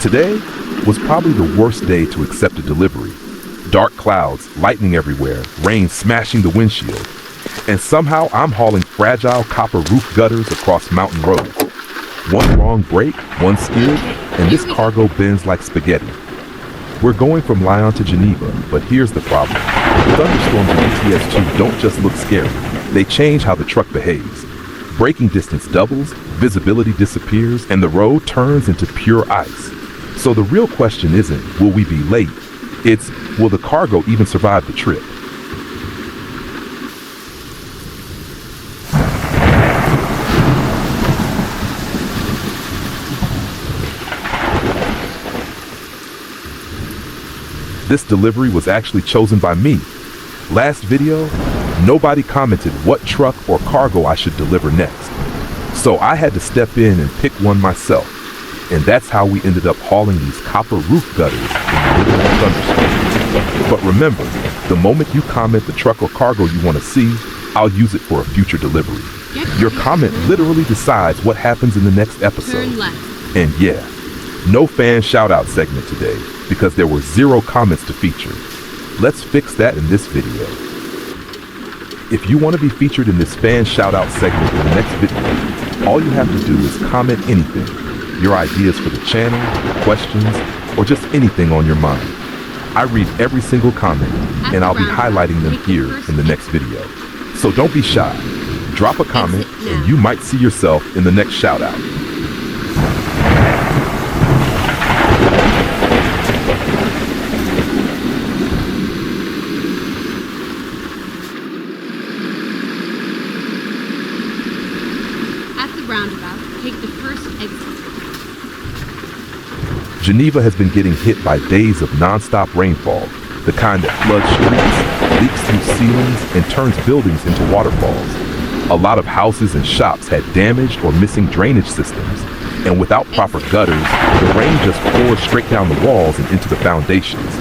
Today was probably the worst day to accept a delivery. Dark clouds, lightning everywhere, rain smashing the windshield. And somehow I'm hauling fragile copper roof gutters across mountain roads. One wrong break, one skid, and this cargo bends like spaghetti. We're going from Lyon to Geneva, but here's the problem. Thunderstorms in ETS2 don't just look scary. They change how the truck behaves. Braking distance doubles, visibility disappears, and the road turns into pure ice. So the real question isn't, will we be late? It's, will the cargo even survive the trip? This delivery was actually chosen by me. Last video, nobody commented what truck or cargo I should deliver next. So I had to step in and pick one myself. And that's how we ended up hauling these copper roof gutters in the middle of a thunderstorm. But remember, the moment you comment the truck or cargo you want to see, I'll use it for a future delivery. Your comment literally decides what happens in the next episode. And yeah, no fan shout-out segment today, because there were 0 comments to feature. Let's fix that in this video. If you want to be featured in this fan shout-out segment in the next video, all you have to do is comment anything. Your ideas for the channel, questions, or just anything on your mind. I read every single comment, and I'll be highlighting them here in the next video. So don't be shy. Drop a comment, and you might see yourself in the next shout-out. Roundabout, take the first exit. Geneva has been getting hit by days of non-stop rainfall, the kind that floods streets, leaks through ceilings, and turns buildings into waterfalls. A lot of houses and shops had damaged or missing drainage systems, and without proper gutters, the rain just pours straight down the walls and into the foundations.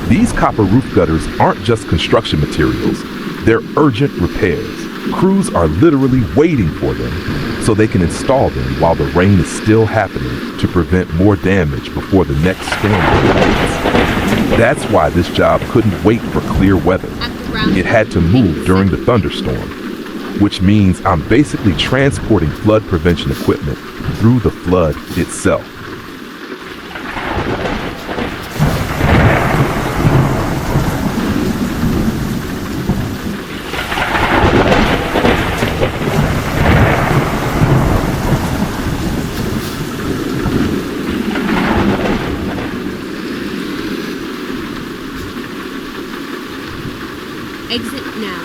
These copper roof gutters aren't just construction materials, they're urgent repairs. Crews are literally waiting for them so they can install them while the rain is still happening to prevent more damage before the next storm hits. That's why this job couldn't wait for clear weather. It had to move during the thunderstorm, which means I'm basically transporting flood prevention equipment through the flood itself. Exit now.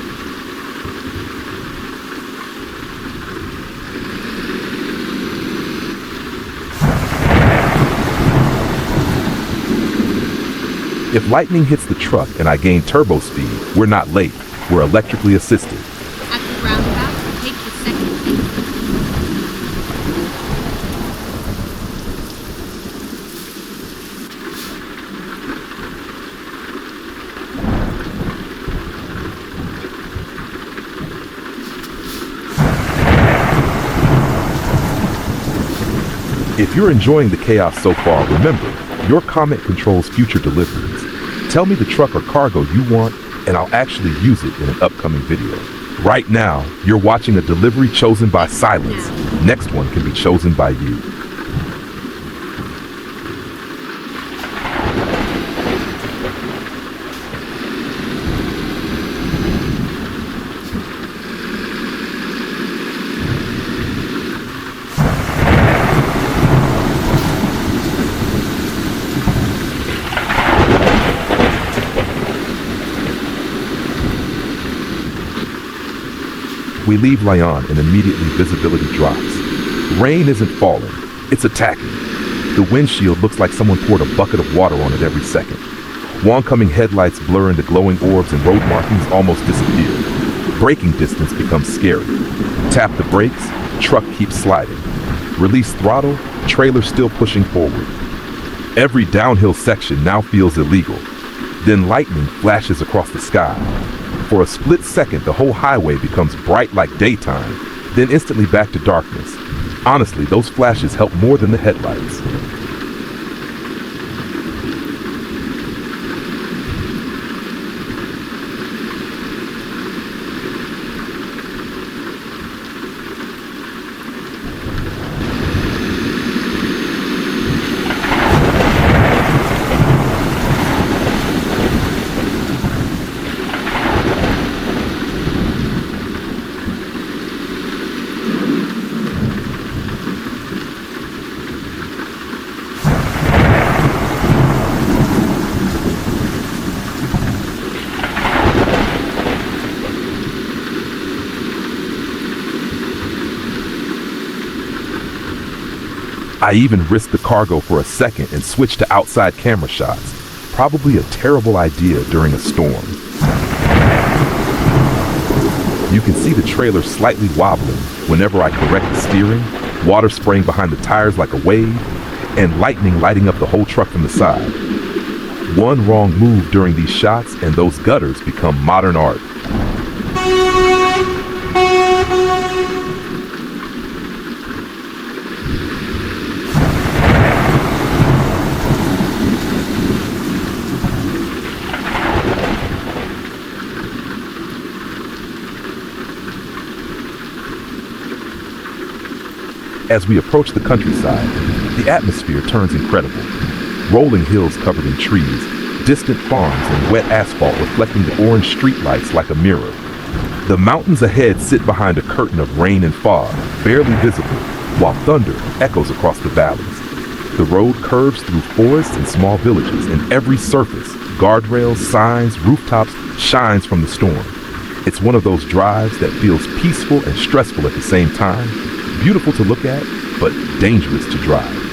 If lightning hits the truck and I gain turbo speed, we're not late. We're electrically assisted. At the roundabout, take the second exit. If you're enjoying the chaos so far, remember, your comment controls future deliveries. Tell me the truck or cargo you want, and I'll actually use it in an upcoming video. Right now, you're watching a delivery chosen by silence. Next one can be chosen by you. We leave Lyon and immediately visibility drops. Rain isn't falling, it's attacking. The windshield looks like someone poured a bucket of water on it every second. Oncoming headlights blur into glowing orbs and road markings almost disappear. Braking distance becomes scary. Tap the brakes, truck keeps sliding. Release throttle, trailer still pushing forward. Every downhill section now feels illegal. Then lightning flashes across the sky. For a split second, the whole highway becomes bright like daytime, then instantly back to darkness. Honestly, those flashes help more than the headlights. I even risked the cargo for a second and switched to outside camera shots. Probably a terrible idea during a storm. You can see the trailer slightly wobbling whenever I correct the steering, water spraying behind the tires like a wave, and lightning lighting up the whole truck from the side. One wrong move during these shots and those gutters become modern art. As we approach the countryside, the atmosphere turns incredible. Rolling hills covered in trees, distant farms, and wet asphalt reflecting the orange streetlights like a mirror. The mountains ahead sit behind a curtain of rain and fog, barely visible, while thunder echoes across the valleys. The road curves through forests and small villages, and every surface, guardrails, signs, rooftops, shines from the storm. It's one of those drives that feels peaceful and stressful at the same time. Beautiful to look at, but dangerous to drive.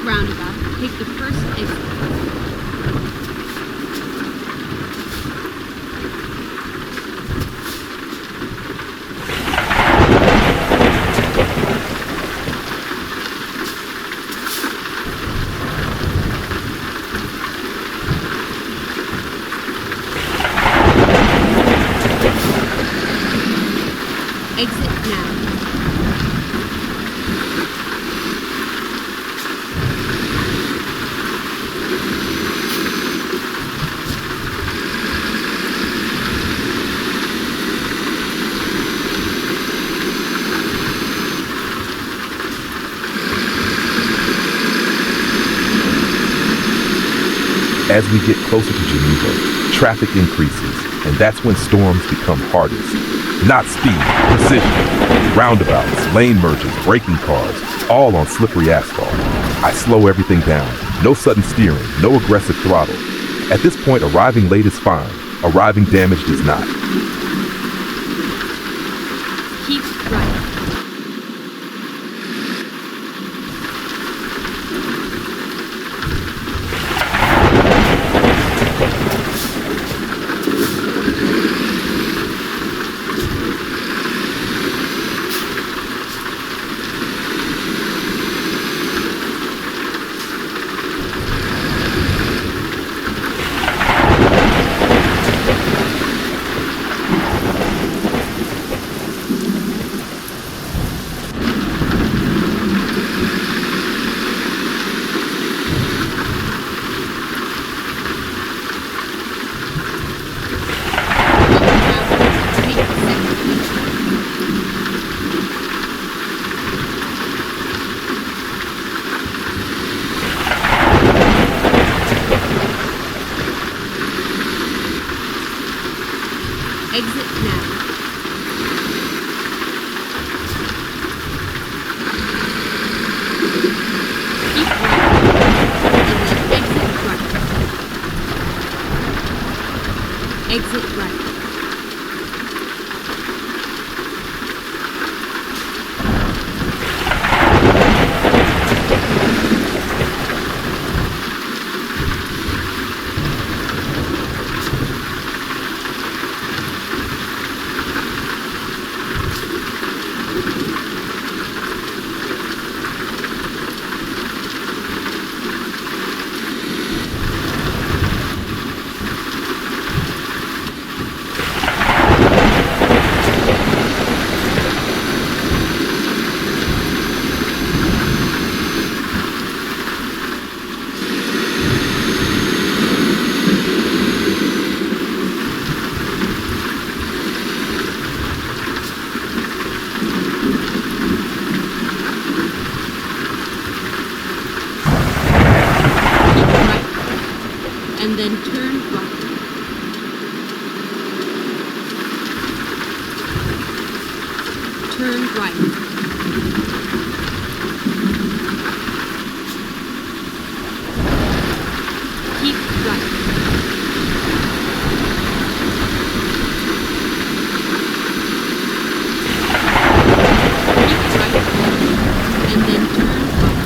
roundabout, take the first exit. Exit now. As we get closer to Geneva, traffic increases, and that's when storms become hardest. Not speed, precision. Roundabouts, lane merges, braking cars, all on slippery asphalt. I slow everything down. No sudden steering, no aggressive throttle. At this point, arriving late is fine. Arriving damaged is not. Keep right. Exit now. Keep right, and then exit right. Exit right. And then turn right. Turn right. Keep right. Keep right. And then turn right.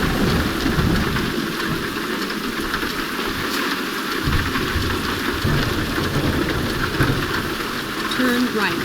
Turn right.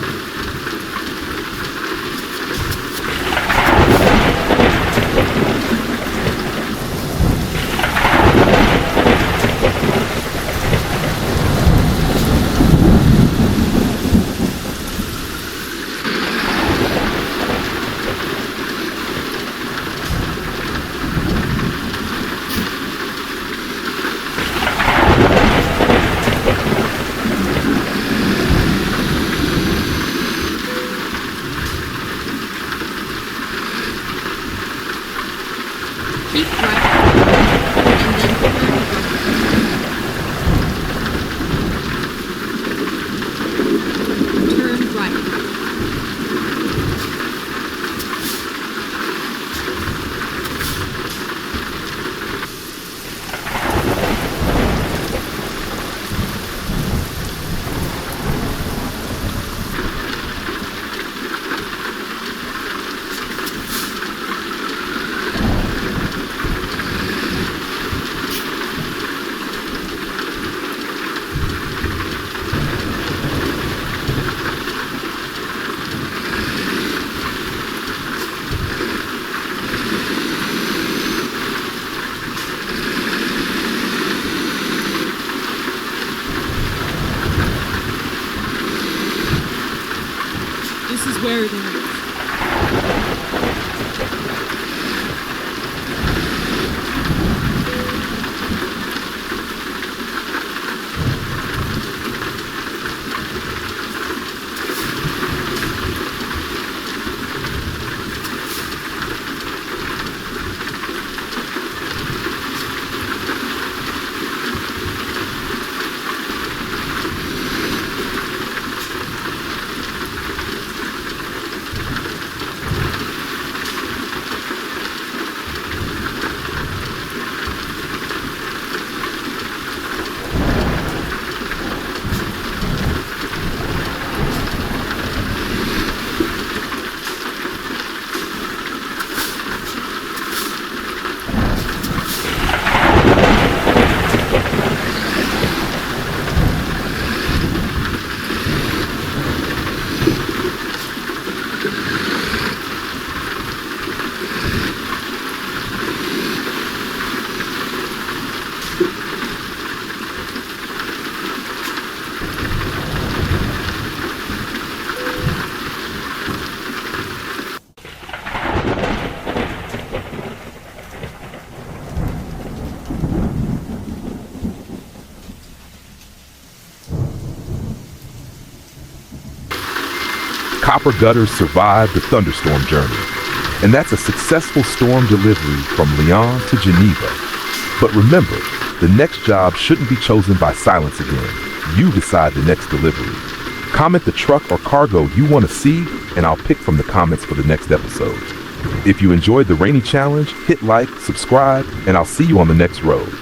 Keep right, and then turn right. Turn right. This is where it ends. copper gutters survived the thunderstorm journey. And that's a successful storm delivery from Lyon to Geneva. But remember, the next job shouldn't be chosen by silence again. You decide the next delivery. Comment the truck or cargo you want to see, and I'll pick from the comments for the next episode. If you enjoyed the rainy challenge, hit like, subscribe, and I'll see you on the next road.